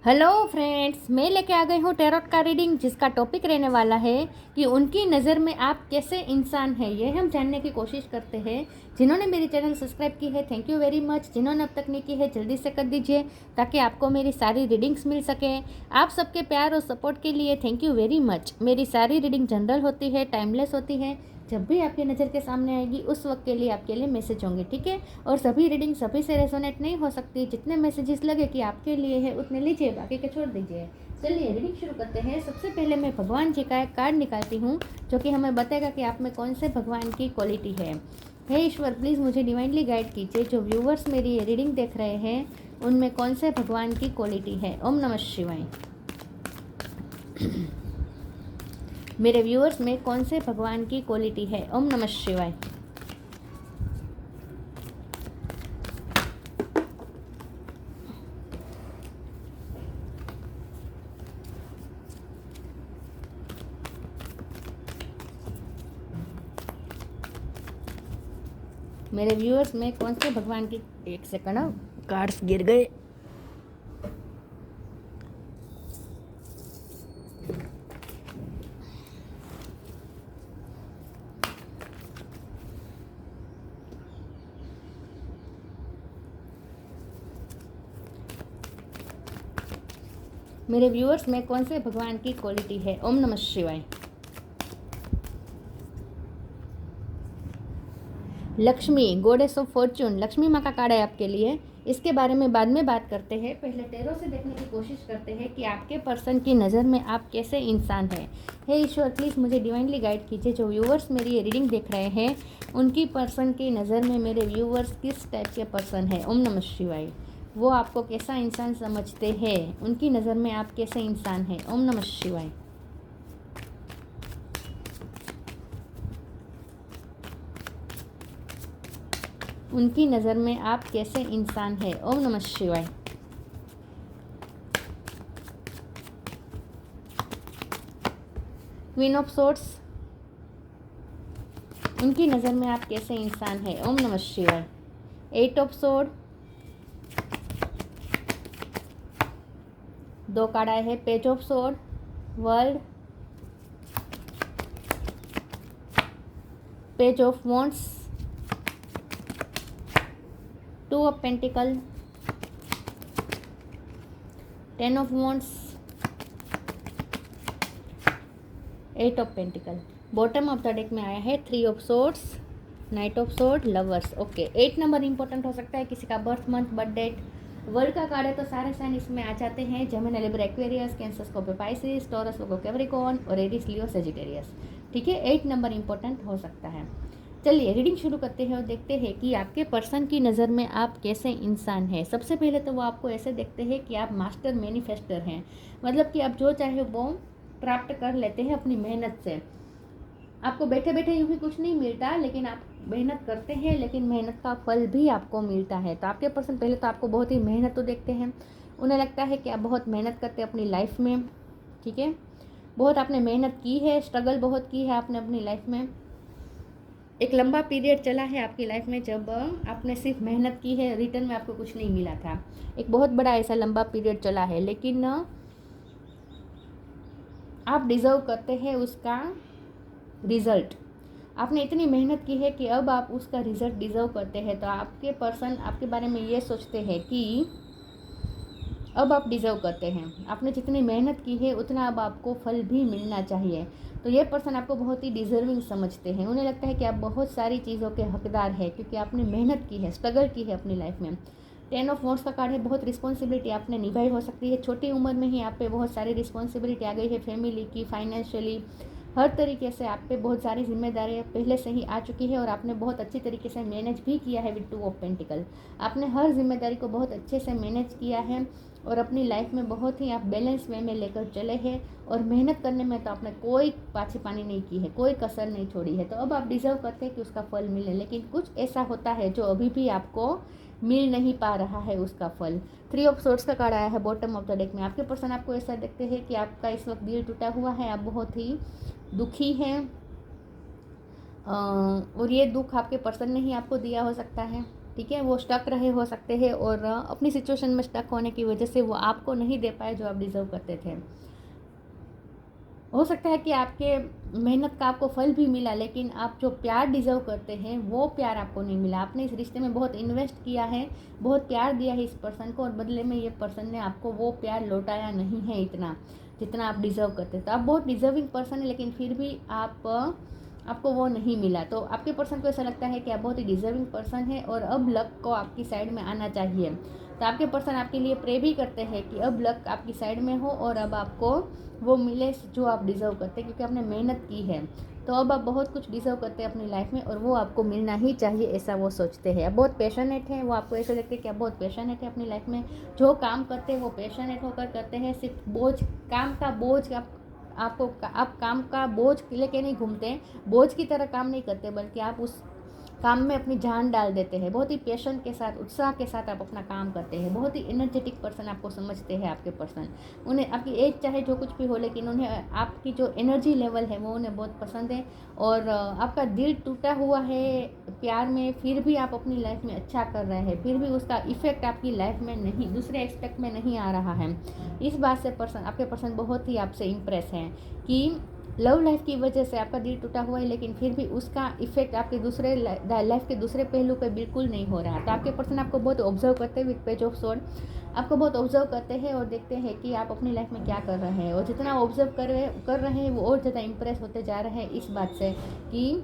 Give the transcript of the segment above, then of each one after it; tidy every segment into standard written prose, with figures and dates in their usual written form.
Hello friends, मैं लेके आ गई हूँ टैरोट का रीडिंग, जिसका टॉपिक रहने वाला है कि उनकी नज़र में आप कैसे इंसान हैं। ये हम जानने की कोशिश करते हैं। जिन्होंने मेरी चैनल सब्सक्राइब की है, थैंक यू वेरी मच। जिन्होंने अब तक नहीं की है, जल्दी से कर दीजिए ताकि आपको मेरी सारी रीडिंग्स मिल सके। आप सबके प्यार और सपोर्ट के लिए थैंक यू वेरी मच। मेरी सारी रीडिंग जनरल होती है, टाइमलेस होती है। जब भी आपकी नज़र के सामने आएगी उस वक्त के लिए आपके लिए मैसेज होंगे, ठीक है। और सभी रीडिंग सभी से रेजोनेट नहीं हो सकती। जितने मैसेजेस लगे कि आपके लिए है उतने लीजिए, बाकी के छोड़ दीजिए। चलिए रीडिंग शुरू करते हैं। सबसे पहले मैं भगवान जी का एक कार्ड निकालती हूँ, जो कि हमें बताएगा कि आप में कौन से भगवान की क्वालिटी है। हे ईश्वर, प्लीज़ मुझे डिवाइनली गाइड कीजिए। जो व्यूवर्स मेरी ये रीडिंग देख रहे हैं उनमें कौन से भगवान की क्वालिटी है। ओम नमः शिवाय। मेरे व्यूअर्स में कौन से भगवान की क्वालिटी है। ओम नमः शिवाय। मेरे व्यूअर्स में कौन से भगवान की, एक सेकंड, कार्ड्स गिर गए। मेरे व्यूअर्स में कौन से भगवान की क्वालिटी है। ओम नमः शिवाय। Lakshmi, goddess of Fortune, Lakshmi माँ का कार्ड है आपके लिए। इसके बारे में बाद में बात करते हैं। पहले टैरो से देखने की कोशिश करते हैं कि आपके पर्सन की नज़र में आप कैसे इंसान हैं। हे ईश्वर, प्लीज़ मुझे डिवाइनली गाइड कीजिए। जो व्यूवर्स मेरी ये रीडिंग देख रहे हैं उनकी पर्सन की नज़र में मेरे व्यूवर्स किस टाइप के पर्सन है। ओम नमः शिवाय। वो आपको कैसा इंसान समझते हैं, उनकी नज़र में आप कैसे इंसान हैं। ओम नमः शिवाय। उनकी नज़र में आप कैसे इंसान हैं। ओम नमः शिवाय। क्वीन ऑफ सोर्ड्स, उनकी नज़र में आप कैसे इंसान हैं। ओम नमः शिवाय। एट ऑफ सोर्ड, दो कार्ड आए हैं। Page of sword, world, page of wands, two of pentacle, ten of wands, eight of pentacle. Bottom of the deck में आया है three of swords, knight of sword, lovers. Okay, 8 number important हो सकता है, किसी का birth month, birth date. World का card है तो सारे साइन इसमें आ जाते हैं। Gemini, Libra, Aquarius, Cancer, Scorpio, Pisces, taurus, वर्गो, कैप्रिकॉर्न और एरीज, लियो, सेजिटेरियस। ठीक है, 8 नंबर इंपॉर्टेंट हो सकता है। चलिए रीडिंग शुरू करते हैं और देखते हैं कि आपके पर्सन की नज़र में आप कैसे इंसान हैं। सबसे पहले तो वो आपको ऐसे देखते हैं कि आप मास्टर मैनिफेस्टर हैं, मतलब कि आप जो चाहे वो प्राप्त कर लेते हैं अपनी मेहनत से। आपको बैठे बैठे यूँ ही कुछ नहीं मिलता, लेकिन आप मेहनत करते हैं, लेकिन मेहनत का फल भी आपको मिलता है। तो आपके पर्सन पहले तो आपको बहुत ही मेहनत तो देखते हैं। उन्हें लगता है कि आप बहुत मेहनत करते हैं अपनी लाइफ में, ठीक है। बहुत आपने मेहनत की है, स्ट्रगल बहुत की है आपने अपनी लाइफ में। एक लंबा पीरियड चला है आपकी लाइफ में जब आपने सिर्फ मेहनत की है, रिटर्न में आपको कुछ नहीं मिला था। एक बहुत बड़ा ऐसा लंबा पीरियड चला है, लेकिन आप डिज़र्व करते हैं उसका रिज़ल्ट। आपने इतनी मेहनत की है कि अब आप उसका रिज़ल्ट डिज़र्व करते हैं। तो आपके पर्सन आपके बारे में ये सोचते हैं कि अब आप डिज़र्व करते हैं। आपने जितनी मेहनत की है उतना अब आपको फल भी मिलना चाहिए। तो ये पर्सन आपको बहुत ही डिज़र्विंग समझते हैं। उन्हें लगता है कि आप बहुत सारी चीज़ों के हकदार हैं, क्योंकि आपने मेहनत की है, स्ट्रगल की है अपनी लाइफ में। 10 ऑफ वॉन्ड्स का कार्ड है। बहुत रिस्पॉन्सिबिलिटी आपने निभाई हो सकती है। छोटी उम्र में ही आप पे बहुत सारी रिस्पॉन्सिबिलिटी आ गई है, फैमिली की, फाइनेंशियली, हर तरीके से आप पे बहुत सारी जिम्मेदारियाँ पहले से ही आ चुकी है और आपने बहुत अच्छी तरीके से मैनेज भी किया है विद टू ऑफ पेंटिकल। आपने हर जिम्मेदारी को बहुत अच्छे से मैनेज किया है और अपनी लाइफ में बहुत ही आप बैलेंस वे में लेकर चले हैं। और मेहनत करने में तो आपने कोई पाछी पानी नहीं की है, कोई कसर नहीं छोड़ी है। तो अब आप डिज़र्व करते हैं कि उसका फल मिले, लेकिन कुछ ऐसा होता है जो अभी भी आपको मिल नहीं पा रहा है उसका फल। थ्री ऑफ सोर्ड्स का कार्ड आया है बॉटम ऑफ द डेक में। आपके पर्सन आपको ऐसा देखते हैं कि आपका इस वक्त दिल टूटा हुआ है, आप बहुत ही दुखी हैं, और ये दुख आपके पर्सन ने ही आपको दिया हो सकता है, ठीक है, वो स्टक रहे हो सकते हैं और अपनी सिचुएशन में स्टक होने की वजह से वो आपको नहीं दे पाए जो आप डिज़र्व करते थे। हो सकता है कि आपके मेहनत का आपको फल भी मिला, लेकिन आप जो प्यार डिज़र्व करते हैं वो प्यार आपको नहीं मिला। आपने इस रिश्ते में बहुत इन्वेस्ट किया है, बहुत प्यार दिया है इस पर्सन को, और बदले में ये पर्सन ने आपको वो प्यार लौटाया नहीं है इतना जितना आप डिज़र्व करते। तो आप बहुत डिज़र्विंग पर्सन है, लेकिन फिर भी आपको वो नहीं मिला। तो आपके पर्सन को ऐसा लगता है कि आप बहुत ही डिज़र्विंग पर्सन है और अब लक को आपकी साइड में आना चाहिए। तो आपके पर्सन आपके लिए प्रे भी करते हैं कि अब लक आपकी साइड में हो और अब आपको वो मिले जो आप डिज़र्व करते हैं, क्योंकि आपने मेहनत की है। तो अब आप बहुत कुछ डिज़र्व करते हैं अपनी लाइफ में और वो आपको मिलना ही चाहिए, ऐसा वो सोचते हैं। आप बहुत पैशनेट हैं, वो आपको ऐसे लगता है कि आप बहुत पैशनेट हैं अपनी लाइफ में। जो काम करते हैं वो पैशनेट होकर करते हैं, सिर्फ काम का बोझ आप काम का बोझ लेके नहीं घूमते, बोझ की तरह काम नहीं करते, बल्कि आप उस काम में अपनी जान डाल देते हैं। बहुत ही पैशन के साथ, उत्साह के साथ आप अपना काम करते हैं। बहुत ही एनर्जेटिक पर्सन आपको समझते हैं आपके पर्सन। उन्हें आपकी एज चाहे जो कुछ भी हो, लेकिन उन्हें आपकी जो एनर्जी लेवल है वो उन्हें बहुत पसंद है। और आपका दिल टूटा हुआ है प्यार में, फिर भी आप अपनी लाइफ में अच्छा कर रहे हैं, फिर भी उसका इफेक्ट आपकी लाइफ में नहीं, दूसरे एक्सपेक्ट में नहीं आ रहा है। इस बात से आपके पर्सन बहुत ही आपसे इम्प्रेस हैं कि लव लाइफ की वजह से आपका दिल टूटा हुआ है, लेकिन फिर भी उसका इफेक्ट आपके दूसरे लाइफ के दूसरे पहलू पे बिल्कुल नहीं हो रहा है। तो आपके पर्सन आपको बहुत ऑब्जर्व करते हैं विद पेज ऑफ स्वॉर्ड, आपको बहुत ऑब्जर्व करते हैं और देखते हैं कि आप अपनी लाइफ में क्या कर रहे हैं। और जितना ऑब्जर्व कर रहे हैं वो और ज़्यादा इंप्रेस होते जा रहे हैं इस बात से कि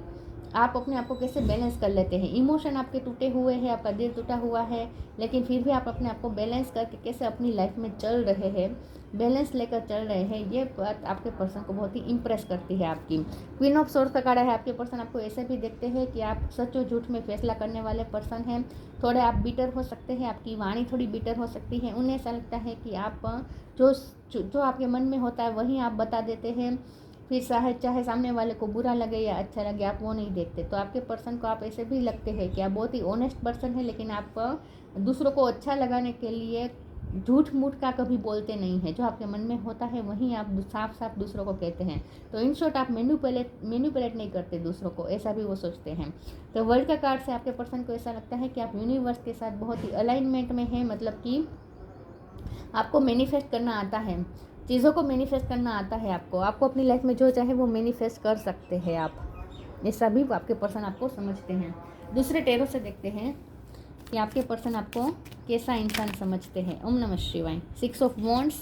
आप अपने आप को कैसे बैलेंस कर लेते हैं। इमोशन आपके टूटे हुए हैं, आपका दिल टूटा हुआ है, लेकिन फिर भी आप अपने आप को बैलेंस करके कैसे अपनी लाइफ में चल रहे हैं, बैलेंस लेकर चल रहे हैं। ये बात आपके पर्सन को बहुत ही इंप्रेस करती है आपकी। क्वीन ऑफ सोर्स का कार्ड है। आपके पर्सन आपको ऐसे भी देखते हैं कि आप सच और झूठ में फैसला करने वाले पर्सन हैं। थोड़े आप बिटर हो सकते हैं, आपकी वाणी थोड़ी बिटर हो सकती है। उन्हें ऐसा लगता है कि आप जो आपके मन में होता है वही आप बता देते हैं, फिर चाहे सामने वाले को बुरा लगे या अच्छा लगे, आप वो नहीं देखते। तो आपके पर्सन को आप ऐसे भी लगते हैं कि आप बहुत ही ऑनेस्ट पर्सन है, लेकिन आप दूसरों को अच्छा लगाने के लिए झूठ मूठ का कभी बोलते नहीं है। जो आपके मन में होता है वहीं आप साफ साफ दूसरों को कहते हैं। तो इन शॉर्ट आप मैनिपुलेट नहीं करते दूसरों को, ऐसा भी वो सोचते हैं। तो वर्ल्ड का कार्ड से आपके पर्सन को ऐसा लगता है कि आप यूनिवर्स के साथ बहुत ही अलाइनमेंट में हैं, मतलब कि आपको मैनिफेस्ट करना आता है, चीज़ों को मैनिफेस्ट करना आता है आपको अपनी लाइफ में जो चाहे वो मैनिफेस्ट कर सकते हैं आप। ये सभी आपके पर्सन आपको समझते हैं। दूसरे टेरो से देखते हैं कि आपके पर्सन आपको कैसा इंसान समझते हैं। ओम नमः शिवाय। 6 of wands,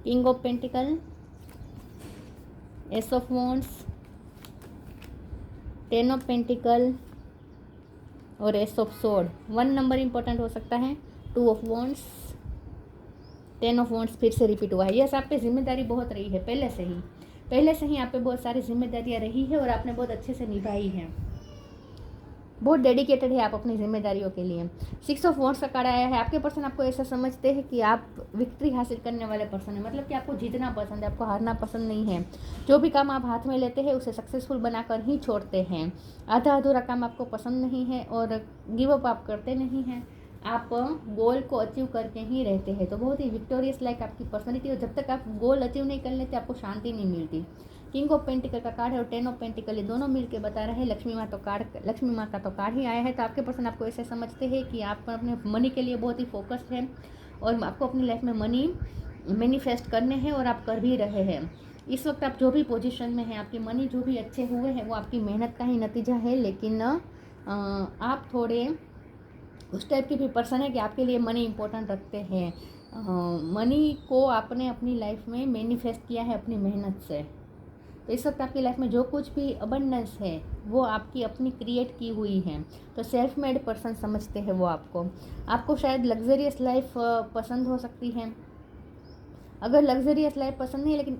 king of pentacle, ace of wands, 10 of pentacle और ace of sword. 1 number important हो सकता है, 2 ऑफ वॉन्ड्स, 10 ऑफ वॉन्ड्स फिर से रिपीट हुआ है। यस, आप पे जिम्मेदारी बहुत रही है पहले से ही आप पे बहुत सारी जिम्मेदारियां रही है और आपने बहुत अच्छे से निभाई है। बहुत डेडिकेटेड है आप अपनी जिम्मेदारियों के लिए। 6 ऑफ वॉन्ड्स का कार्ड आया है। आपके पर्सन आपको ऐसा समझते हैं कि आप विक्ट्री हासिल करने वाले पर्सन है, मतलब कि आपको जीतना पसंद है, आपको हारना पसंद नहीं है। जो भी काम आप हाथ में लेते हैं उसे सक्सेसफुल बनाकर ही छोड़ते हैं। आधा अधूरा काम आपको पसंद नहीं है और गिव अप आप करते नहीं हैं, आप गोल को अचीव करके ही रहते हैं। तो बहुत ही विक्टोरियस लाइक आपकी पर्सनैलिटी, और जब तक आप गोल अचीव नहीं कर लेते आपको शांति नहीं मिलती। किंग ऑफ पेंटिकल का कार्ड है और 10 ऑफ पेंटिकल, ये दोनों मिलके बता रहे हैं लक्ष्मी माँ का तो कार्ड ही आया है। तो आपके पर्सन आपको ऐसे समझते हैं कि आप अपने मनी के लिए बहुत ही फोकस्ड हैं और आपको अपनी लाइफ में मनी मैनिफेस्ट करने हैं और आप कर भी रहे हैं। इस वक्त आप जो भी पोजीशन में हैं, आपकी मनी जो भी अच्छे हुए हैं वो आपकी मेहनत का ही नतीजा है, लेकिन आप थोड़े उस टाइप के भी पर्सन है कि आपके लिए मनी इंपॉर्टेंट रखते हैं। मनी को आपने अपनी लाइफ में मैनिफेस्ट किया है अपनी मेहनत से। तो इस वक्त आपकी लाइफ में जो कुछ भी अबंडेंस है वो आपकी अपनी क्रिएट की हुई है। तो सेल्फ मेड पर्सन समझते हैं वो आपको शायद लग्जरियस लाइफ पसंद हो सकती है। अगर लग्जरियस लाइफ पसंद नहीं है, लेकिन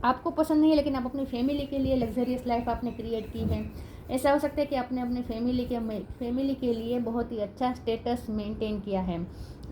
आपको पसंद नहीं है, लेकिन आप अपनी फैमिली के लिए लग्जरियस लाइफ आपने क्रिएट की है। ऐसा हो सकता है कि आपने अपने फैमिली के लिए बहुत ही अच्छा स्टेटस मेंटेन किया है,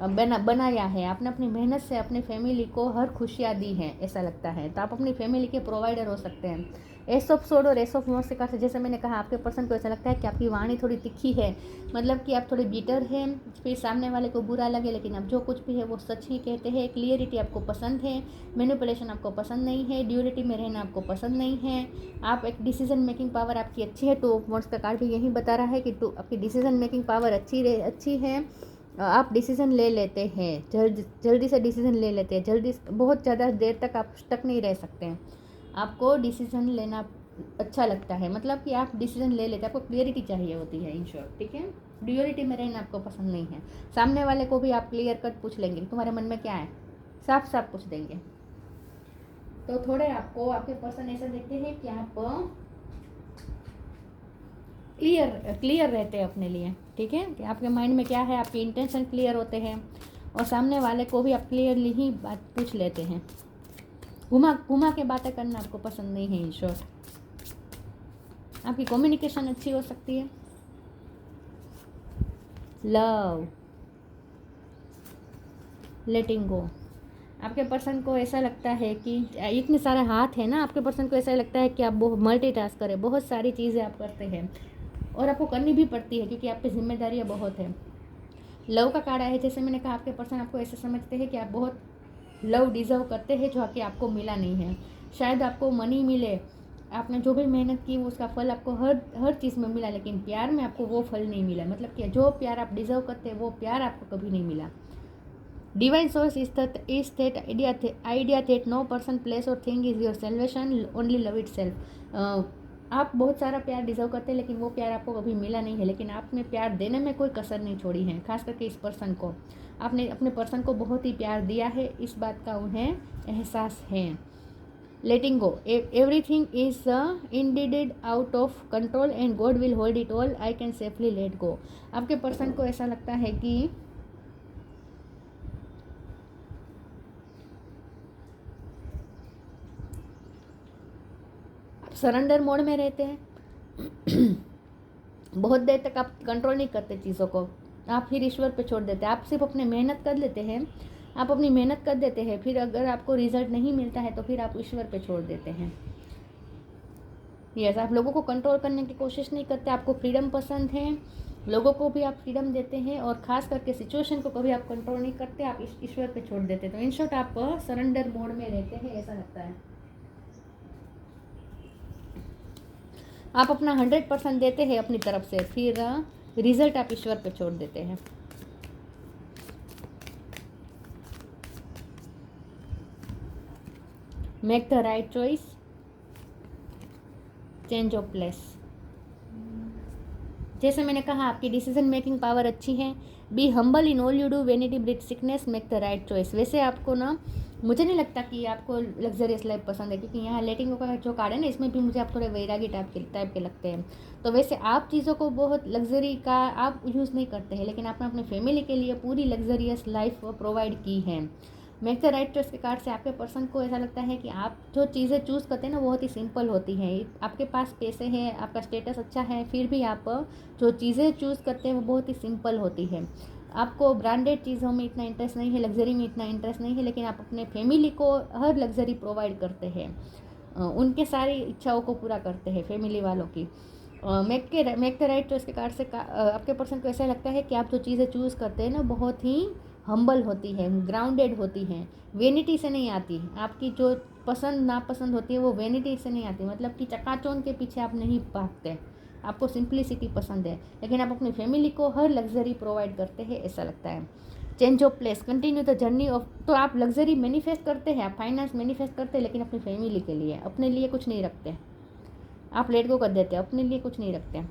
बनाया है। आपने अपनी मेहनत से अपनी फैमिली को हर खुशियाँ दी हैं, ऐसा लगता है। तो आप अपनी फैमिली के प्रोवाइडर हो सकते हैं। एस ऑफ सोड और एस ऑफ वॉन्ड्स के कार्ड से जैसे मैंने कहा, आपके पर्सन को ऐसा लगता है कि आपकी वाणी थोड़ी तिखी है, मतलब कि आप थोड़े बिटर हैं, फिर सामने वाले को बुरा लगे लेकिन आप जो कुछ भी है वो सच ही कहते हैं। क्लियरिटी आपको पसंद है, मैनिपुलेशन आपको पसंद नहीं है, ड्यूअलिटी में रहना आपको पसंद नहीं है। आप एक डिसीजन मेकिंग पावर आपकी अच्छी है, टू ऑफ वॉन्ड्स का कार्ड भी यही बता रहा है कि आपकी डिसीजन मेकिंग पावर अच्छी है। आप डिसीज़न ले लेते हैं, जल्दी से डिसीज़न ले लेते हैं, जल्दी बहुत ज़्यादा देर तक आप स्टक नहीं रह सकते हैं। आपको डिसीज़न लेना अच्छा लगता है, मतलब कि आप डिसीज़न ले लेते हैं, आपको क्लियरिटी चाहिए होती है इन शॉर्ट, ठीक है। ड्यूअलिटी में रहना आपको पसंद नहीं है। सामने वाले को भी आप क्लियर कट पूछ लेंगे तुम्हारे मन में क्या है, साफ साफ पूछ देंगे। तो थोड़े आपको आपके पर्सन ऐसा देखते हैं कि आप क्लियर रहते हैं अपने लिए, ठीक है, कि आपके माइंड में क्या है, आपके इंटेंशन क्लियर होते हैं, और सामने वाले को भी आप क्लियरली ही बात पूछ लेते हैं। घुमा के बातें करना आपको पसंद नहीं है इन शॉर्ट। आपकी कम्युनिकेशन अच्छी हो सकती है। लव, लेटिंग गो, आपके पर्सन को ऐसा लगता है कि इतने सारे हाथ हैं ना, आपके पर्सन को ऐसा लगता है कि आप बहुत मल्टीटास्क करें, बहुत सारी चीज़ें आप करते हैं और आपको करनी भी पड़ती है क्योंकि आप पे जिम्मेदारियाँ बहुत है। लव का कार्ड है, जैसे मैंने कहा आपके पर्सन आपको ऐसे समझते हैं कि आप बहुत लव डिज़र्व करते हैं जो कि आपको मिला नहीं है। शायद आपको मनी मिले, आपने जो भी मेहनत की वो उसका फल आपको हर चीज़ में मिला, लेकिन प्यार में आपको वो फल नहीं मिला, मतलब कि जो प्यार आप डिज़र्व करते हैं वो प्यार आपको कभी नहीं मिला। Divine source is that idea that no person, place or thing is your salvation, only love itself। आप बहुत सारा प्यार डिजर्व करते हैं लेकिन वो प्यार आपको कभी मिला नहीं है, लेकिन आपने प्यार देने में कोई कसर नहीं छोड़ी है। खास करके इस पर्सन को, आपने अपने पर्सन को बहुत ही प्यार दिया है, इस बात का उन्हें एहसास है। Letting go, everything is indeed out of control and God will hold it all, I can safely let go. आपके पर्सन को ऐसा लगता है कि सरेंडर मोड में रहते हैं। बहुत देर तक आप कंट्रोल नहीं करते चीज़ों को, आप फिर ईश्वर पे छोड़ देते हैं। आप सिर्फ अपने मेहनत कर लेते हैं, आप अपनी मेहनत कर देते हैं, फिर अगर आपको रिजल्ट नहीं मिलता है तो फिर आप ईश्वर पे छोड़ देते हैं। यस, आप लोगों को कंट्रोल करने की कोशिश नहीं करते, आपको फ्रीडम पसंद है, लोगों को भी आप फ्रीडम देते हैं और ख़ास करके सिचुएशन को कभी आप कंट्रोल नहीं करते, आप ईश्वर पे छोड़ देते हैं। तो इन शॉर्ट आप सरेंडर मोड में रहते हैं, ऐसा लगता है। आप अपना 100% देते हैं अपनी तरफ से, फिर रिजल्ट आप ईश्वर पे छोड़ देते हैं। Make the right choice, change of place. जैसे मैंने कहा आपकी डिसीजन मेकिंग पावर अच्छी है। Be humble in all you do, vanity breeds sickness, make the right choice. वैसे आपको ना, मुझे नहीं लगता कि आपको लग्जरियस लाइफ पसंद है, क्योंकि यहाँ लेटिंग का जो कार्ड है ना, इसमें भी मुझे आप थोड़े वैरागी टाइप के लगते हैं। तो वैसे आप चीज़ों को बहुत लग्जरी का आप यूज़ नहीं करते हैं, लेकिन आपने अपनी फैमिली के लिए पूरी लग्जरियस लाइफ प्रोवाइड की है। मेक द राइट चॉइस के कार्ड से आपके पर्सन को ऐसा लगता है कि आप जो चीज़ें चूज़ करते हैं ना, बहुत ही सिंपल होती हैं। आपके पास पैसे हैं, आपका स्टेटस अच्छा है, फिर भी आप जो चीज़ें चूज़ करते हैं वो बहुत ही सिंपल होती है। आपको ब्रांडेड चीज़ों में इतना इंटरेस्ट नहीं है, लग्जरी में इतना इंटरेस्ट नहीं है, लेकिन आप अपने फैमिली को हर लग्जरी प्रोवाइड करते हैं, उनके सारी इच्छाओं को पूरा करते हैं फैमिली वालों की। मेक द राइट चॉइस के कार्ड से आपके पर्सन को ऐसा लगता है कि आप जो चीज़ें चूज़ करते हैं ना, बहुत ही हम्बल होती है, ग्राउंडेड होती हैं, वेनिटी से नहीं आती। आपकी जो पसंद नापसंद होती है वो वेनिटी से नहीं आती, मतलब कि चकाचौंध के पीछे आप नहीं भागते, आपको सिंप्लिसिटी पसंद है, लेकिन आप अपनी फैमिली को हर लग्जरी प्रोवाइड करते हैं, ऐसा लगता है। Change of place, continue the journey of, तो आप लग्जरी मैनिफेस्ट करते हैं, आप फाइनेंस मैनिफेस्ट करते हैं, लेकिन अपनी फैमिली के लिए, अपने लिए कुछ नहीं रखते, आप लेट गो कर देते हैं, अपने लिए कुछ नहीं रखते।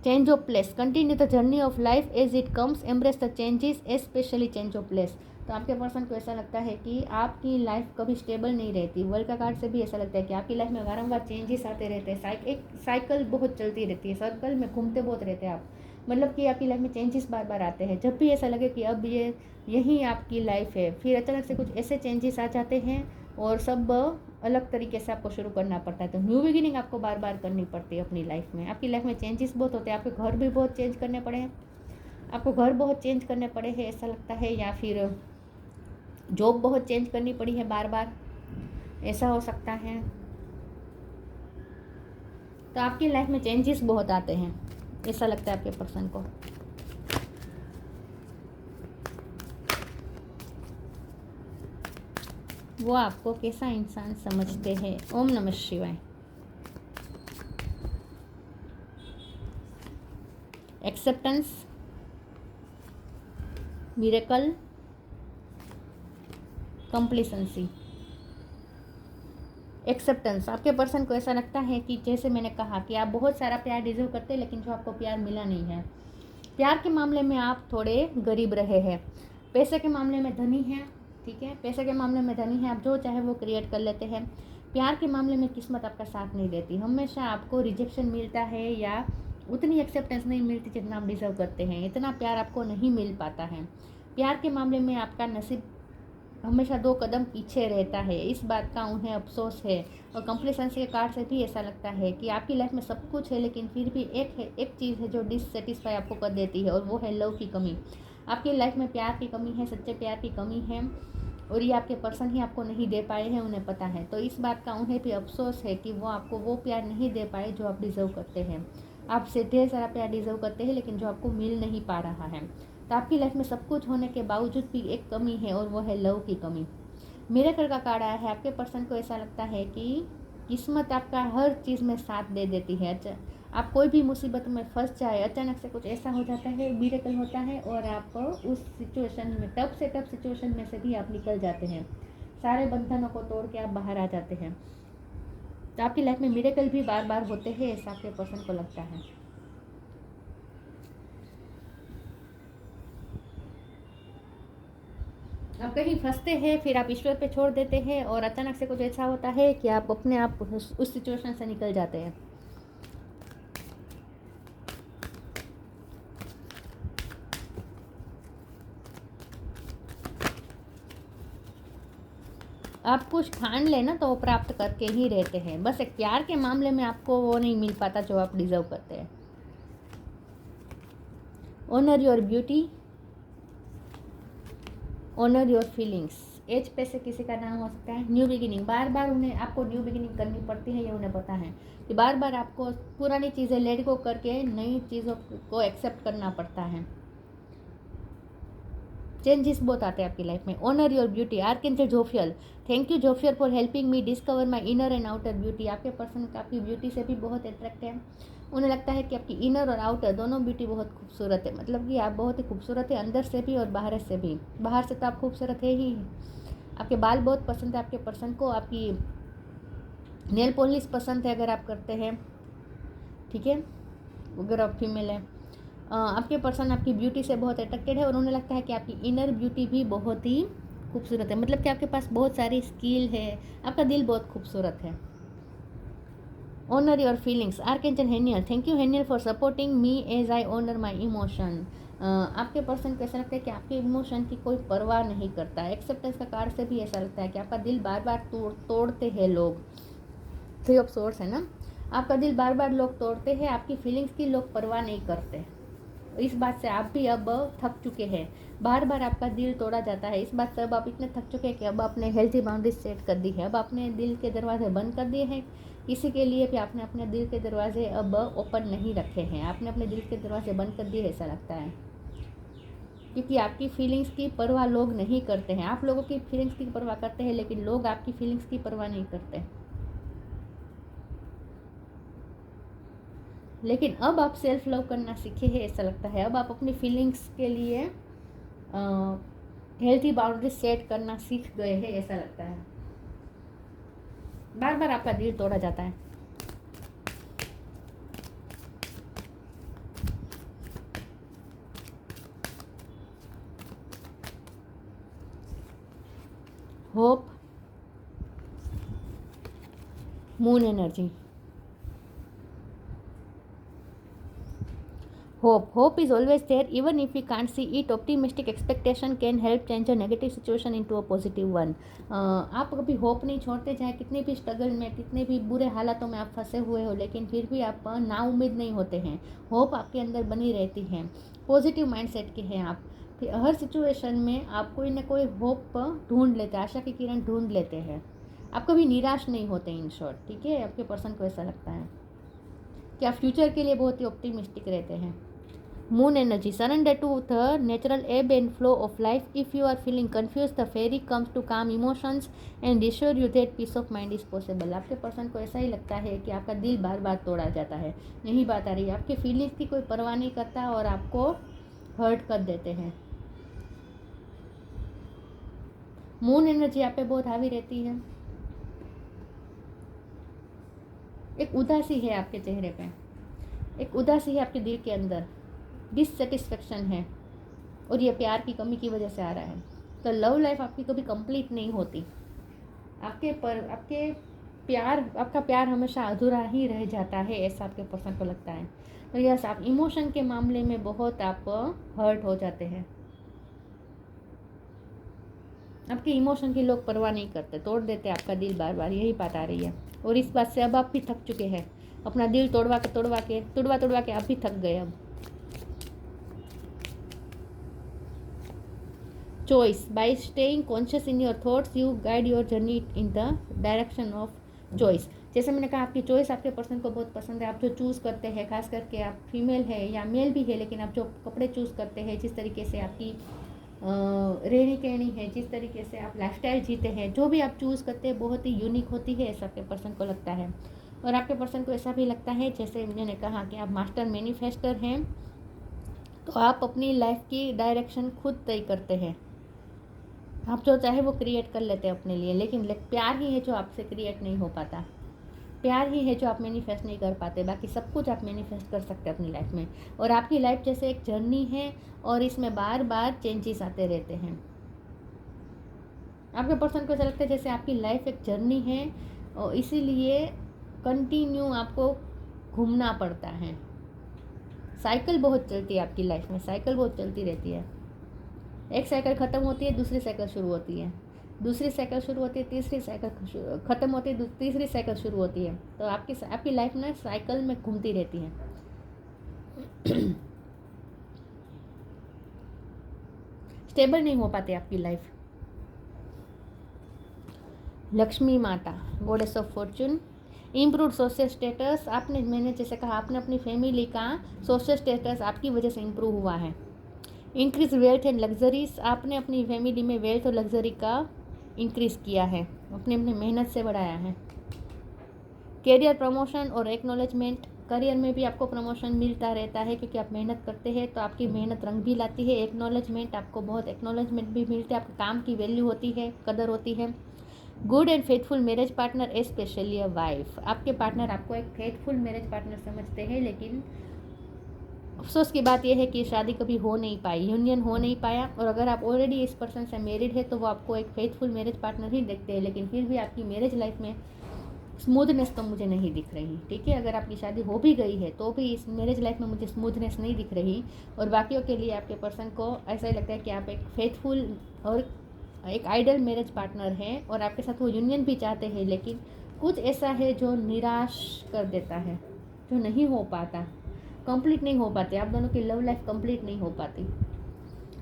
Change of place, continue the journey of life as it comes, embrace the changes, specially change of place. तो आपके पर्सन को ऐसा लगता है कि आपकी लाइफ कभी स्टेबल नहीं रहती। वर्ल्ड का कार्ड से भी ऐसा लगता है कि आपकी लाइफ में वारंवार चेंजेस आते रहते हैं, एक साइकिल बहुत चलती रहती है, सर्कल में घूमते बहुत रहते हैं आप, मतलब कि आपकी लाइफ में चेंजेस बार बार आते हैं। जब भी ऐसा लगे कि अब यही आपकी लाइफ है, फिर अचानक से कुछ ऐसे चेंजेस आ जाते हैं और सब अलग तरीके से आपको शुरू करना पड़ता है। तो न्यू बिगिनिंग आपको बार बार करनी पड़ती है अपनी लाइफ में। आपकी लाइफ में चेंजेस बहुत होते हैं, आपके घर भी बहुत चेंज करने पड़े हैं, आपको घर बहुत चेंज करने पड़े हैं ऐसा लगता है, या फिर जॉब बहुत चेंज करनी पड़ी है बार बार, ऐसा हो सकता है। तो आपकी लाइफ में चेंजेस बहुत आते हैं, ऐसा लगता है आपके पर्सन को। वो आपको कैसा इंसान समझते हैं। ओम नमः शिवाय। Acceptance, miracle, complacency. एक्सेप्टेंस, आपके पर्सन को ऐसा लगता है कि जैसे मैंने कहा कि आप बहुत सारा प्यार डिजर्व करते हैं, लेकिन जो आपको प्यार मिला नहीं है। प्यार के मामले में आप थोड़े गरीब रहे हैं, पैसे के मामले में धनी हैं, ठीक है, पैसे के मामले में धनी हैं, आप जो चाहे वो क्रिएट कर लेते हैं। प्यार के मामले में किस्मत आपका साथ नहीं देती, हमेशा आपको रिजेक्शन मिलता है या उतनी एक्सेप्टेंस नहीं मिलती जितना आप डिजर्व करते हैं, इतना प्यार आपको नहीं मिल पाता है। प्यार के मामले में आपका नसीब हमेशा 2 कदम पीछे रहता है, इस बात का उन्हें अफसोस है। और कंप्लीसेंसी के कार्ड से भी ऐसा लगता है कि आपकी लाइफ में सब कुछ है, लेकिन फिर भी एक चीज़ है जो डिससेटिस्फाई आपको कर देती है, और वो है लव की कमी। आपकी लाइफ में प्यार की कमी है, सच्चे प्यार की कमी है, और ये आपके पर्सन ही आपको नहीं दे पाए हैं, उन्हें पता है। तो इस बात का उन्हें भी अफसोस है कि वो आपको वो प्यार नहीं दे पाए जो आप डिज़र्व करते हैं। आपसे ढेर सारा प्यार डिज़र्व करते हैं, लेकिन जो आपको मिल नहीं पा रहा है। तो आपकी लाइफ में सब कुछ होने के बावजूद भी एक कमी है, और वो है लव की कमी। मिरेकल का कार्ड आया है। आपके पर्सन को ऐसा लगता है कि किस्मत आपका हर चीज़ में साथ दे देती है। आप कोई भी मुसीबत में फंस जाए, अचानक से कुछ ऐसा हो जाता है, मिरेकल होता है, और आप उस सिचुएशन में, टफ से टफ सिचुएशन में से भी आप निकल जाते हैं, सारे बंधनों को तोड़ के आप बाहर आ जाते हैं। तो आपकी लाइफ में मिरेकल भी बार बार होते हैं, ऐसा आपके पर्सन को लगता है। आप कहीं फंसते हैं, फिर आप ईश्वर पे छोड़ देते हैं, और अचानक से कुछ ऐसा होता है कि आप अपने आप उस सिचुएशन से निकल जाते हैं। आप कुछ ठान लेना तो वो प्राप्त करके ही रहते हैं, बस एक प्यार के मामले में आपको वो नहीं मिल पाता जो आप डिजर्व करते हैं। Honour your beauty, honour your feelings. Age पे से किसी का नाम हो सकता है। न्यू बिगिनिंग, बार बार उन्हें आपको न्यू बिगिनिंग करनी पड़ती है, ये उन्हें पता है कि बार बार आपको पुरानी चीज़ें लेट गो करके नई चीज़ों को एक्सेप्ट करना पड़ता है। चेंजेस बहुत आते हैं आपकी लाइफ में। Honour your beauty, archangel Jophiel. Thank you Jophiel for helping me discover my inner and outer beauty. आपके पर्सन का आपकी ब्यूटी से भी बहुत अट्रैक्ट है, उन्हें लगता है कि आपकी इनर और आउटर दोनों ब्यूटी बहुत खूबसूरत है, मतलब कि आप बहुत ही खूबसूरत है, अंदर से भी और बाहर से भी। बाहर से तो आप खूबसूरत है ही। आपके बाल बहुत पसंद है आपके पर्सन को, आपकी नेल पॉलिश पसंद है अगर आप करते हैं, ठीक है, अगर आप फीमेल है। आपके पर्सन आपकी ब्यूटी से बहुत अट्रैक्टेड है, और उन्हें लगता है कि आपकी इनर ब्यूटी भी बहुत ही खूबसूरत है, मतलब कि आपके पास बहुत सारी स्किल है, आपका दिल बहुत खूबसूरत है। Honour your feelings, archangel Haniel. Thank you Haniel for supporting me as I honour my emotion. आपके पर्सन को ऐसा लगता है कि आपके इमोशन की कोई परवाह नहीं करता। एक्सेप्टेंस का कार्ड से भी ऐसा लगता है कि आपका दिल बार बार तोड़ते हैं लोग। 3 ऑफ सोर्ड्स है ना, आपका दिल बार बार लोग तोड़ते हैं, आपकी फीलिंग्स की लोग परवाह नहीं करते। इस बात से आप भी अब थक चुके हैं, बार बार आपका दिल तोड़ा जाता है, इस बात से अब आप इतने थक चुके हैं कि अब आपने हेल्थी बाउंड्रीज सेट कर दी है, अब आपने दिल के दरवाजे बंद कर दिए हैं। किसी के लिए भी आपने अपने दिल के दरवाजे अब ओपन नहीं रखे हैं, आपने अपने दिल के दरवाजे बंद कर दिए, ऐसा लगता है, क्योंकि आपकी फीलिंग्स की परवाह लोग नहीं करते हैं। आप लोगों की फीलिंग्स की परवाह करते हैं, लेकिन लोग आपकी फीलिंग्स की परवाह नहीं करते। लेकिन अब आप सेल्फ लव करना सीखे हैं, ऐसा लगता है। अब आप अपनी फीलिंग्स के लिए हेल्थी बाउंड्रीज सेट करना सीख गए हैं, ऐसा लगता है। बार बार आपका दिल तोड़ा जाता है। Hope, moon energy. Hope is always there even if we can't see it. Optimistic expectation can help change a negative situation into a positive one. आप कभी होप नहीं छोड़ते, चाहे कितने भी स्ट्रगल में, कितने भी बुरे हालातों में आप फंसे हुए हो, लेकिन फिर भी आप ना उम्मीद नहीं होते हैं। होप आपके अंदर बनी रहती है, पॉजिटिव माइंडसेट के हैं आप। फिर हर सिचुएशन में आप कोई ना कोई होप ढूंढ लेते हैं, आशा की किरण ढूंढ लेते हैं। आप कभी निराश नहीं होते, इन शॉर्ट, ठीक है, आपके पर्सन को ऐसा लगता है। कि आप फ्यूचर के लिए बहुत ही ऑप्टिमिस्टिक रहते हैं। Moon energy, surrender to the natural ebb and flow of life. If you are feeling confuse the fairy comes to calm emotions and reassure you that peace of mind is possible. आपके person को ऐसा ही लगता है कि आपका दिल बार बार तोड़ा जाता है, यही बात आ रही है। आपकी फीलिंग्स की कोई परवाह नहीं करता और आपको हर्ट कर देते हैं। मून एनर्जी आप पे बहुत हावी रहती है। एक उदासी है आपके चेहरे पे, एक उदासी है आपके दिल के अंदर, डिससेटिस्फेक्शन है और ये प्यार की कमी की वजह से आ रहा है। तो लव लाइफ आपकी कभी कंप्लीट नहीं होती। आपका प्यार हमेशा अधूरा ही रह जाता है, ऐसा आपके पर्सन को लगता है। तो यस, आप इमोशन के मामले में बहुत आप हर्ट हो जाते हैं। आपके इमोशन की लोग परवाह नहीं करते, तोड़ देते आपका दिल बार बार, यही बात आ रही है। और इस बात से अब आप भी थक चुके हैं, अपना दिल तोड़वा के आप भी थक गए। अब choice, bye staying conscious in your thoughts you guide your journey in the direction of choice. जैसे मैंने कहा, आपकी चॉइस आपके पर्सन को बहुत पसंद है। आप जो चूज़ करते हैं, खास करके आप फीमेल है या मेल भी है, लेकिन आप जो कपड़े चूज़ करते हैं, जिस तरीके से आपकी रहनी कहनी है, जिस तरीके से आप लाइफस्टाइल जीते हैं, जो भी आप चूज़ करते हैं बहुत ही यूनिक होती है, ऐसा आपके पर्सन को लगता है। और आपके पर्सन को ऐसा भी लगता है, जैसे मैंने कहा कि आप मास्टर मैनिफेस्टर हैं, तो आप अपनी लाइफ की डायरेक्शन खुद तय करते हैं। आप जो चाहे वो क्रिएट कर लेते हैं अपने लिए, लेकिन प्यार ही है जो आपसे क्रिएट नहीं हो पाता, प्यार ही है जो आप मैनिफेस्ट नहीं कर पाते। बाकी सब कुछ आप मैनिफेस्ट कर सकते हैं अपनी लाइफ में। और आपकी लाइफ जैसे एक जर्नी है और इसमें बार बार चेंजेस आते रहते हैं। आपके पर्सन को ऐसा लगता है जैसे आपकी लाइफ एक जर्नी है और इसीलिए कंटिन्यू आपको घूमना पड़ता है। साइकिल बहुत चलती है आपकी लाइफ में, साइकिल बहुत चलती रहती है। एक साइकिल ख़त्म होती है, दूसरी साइकिल शुरू होती है, दूसरी साइकिल शुरू होती है, तीसरी साइकिल ख़त्म होती है, तीसरी साइकिल शुरू होती है। तो आपकी लाइफ ना साइकिल में घूमती रहती है। स्टेबल नहीं हो पाती आपकी लाइफ। लक्ष्मी माता, goddess of Fortune, improved social status. मैंने जैसे कहा, आपने अपनी फैमिली का सोशल स्टेटस आपकी वजह से इम्प्रूव हुआ है। इंक्रीज वेल्थ एंड लग्जरीज, आपने अपनी फैमिली में वेल्थ और लग्जरी का इंक्रीज़ किया है, अपनी मेहनत से बढ़ाया है। कैरियर प्रमोशन और एक्नॉलेजमेंट, करियर में भी आपको प्रमोशन मिलता रहता है क्योंकि आप मेहनत करते हैं, तो आपकी मेहनत रंग भी लाती है। एक्नॉलेजमेंट, आपको बहुत एक्नॉलेजमेंट भी मिलते हैं, आपके काम की वैल्यू होती है, कदर होती है। Good and faithful marriage partner, specially a wife, आपके पार्टनर आपको एक फेथफुल मैरिज पार्टनर समझते हैं, लेकिन अफसोस की बात यह है कि शादी कभी हो नहीं पाई, यूनियन हो नहीं पाया। और अगर आप ऑलरेडी इस पर्सन से मैरिड है तो वो आपको एक फेथफुल मैरिज पार्टनर ही देखते हैं, लेकिन फिर भी आपकी मैरिज लाइफ में स्मूथनेस तो मुझे नहीं दिख रही। ठीक है, अगर आपकी शादी हो भी गई है तो भी इस मैरिज लाइफ में मुझे स्मूथनेस नहीं दिख रही। और बाकियों के लिए आपके पर्सन को ऐसा ही लगता है कि आप एक फेथफुल और एक आइडल मैरिज पार्टनर हैं और आपके साथ वो यूनियन भी चाहते हैं, लेकिन कुछ ऐसा है जो निराश कर देता है, जो नहीं हो पाता, कंप्लीट नहीं हो पाते। आप दोनों की लव लाइफ कंप्लीट नहीं हो पाती।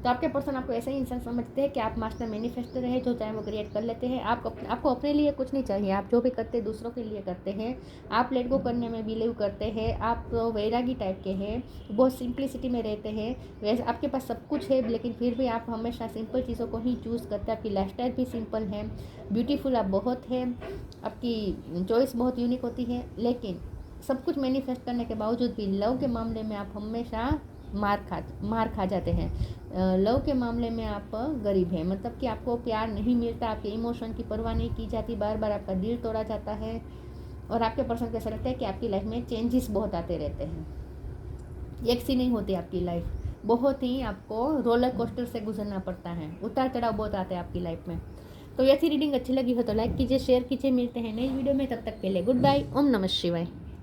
तो आपके पर्सन आपको ऐसा ही इंसान समझते हैं कि आप मास्टर मैनिफेस्टर है, जो चाहे वो क्रिएट कर लेते हैं। आपको अपने लिए कुछ नहीं चाहिए, आप जो भी करते हैं दूसरों के लिए करते हैं। आप लेट गो करने में बिलीव करते हैं, आप तो वैरागी टाइप के हैं, बहुत सिंप्लिसिटी में रहते हैं। वैसे आपके पास सब कुछ है, लेकिन फिर भी आप हमेशा सिंपल चीज़ों को ही चूज़ करते हैं। आपकी लाइफस्टाइल भी सिंपल है, ब्यूटीफुल आप बहुत हैं, आपकी चॉइस बहुत यूनिक होती है। लेकिन सब कुछ मैनिफेस्ट करने के बावजूद भी लव के मामले में आप हमेशा मार खा जाते हैं। लव के मामले में आप गरीब हैं, मतलब कि आपको प्यार नहीं मिलता, आपके इमोशन की परवाह नहीं की जाती, बार बार आपका दिल तोड़ा जाता है। और आपके पर्सन को ऐसा लगता है कि आपकी लाइफ में चेंजेस बहुत आते रहते हैं, एक सी नहीं होती आपकी लाइफ, बहुत ही आपको रोलर कोस्टर से गुजरना पड़ता है, उतार चढ़ाव बहुत आते हैं आपकी लाइफ में। तो ऐसी रीडिंग अच्छी लगी हो तो लाइक कीजिए, शेयर कीजिए। मिलते हैं नई वीडियो में, तब तक के लिए गुड बाय, ओम नमः शिवाय।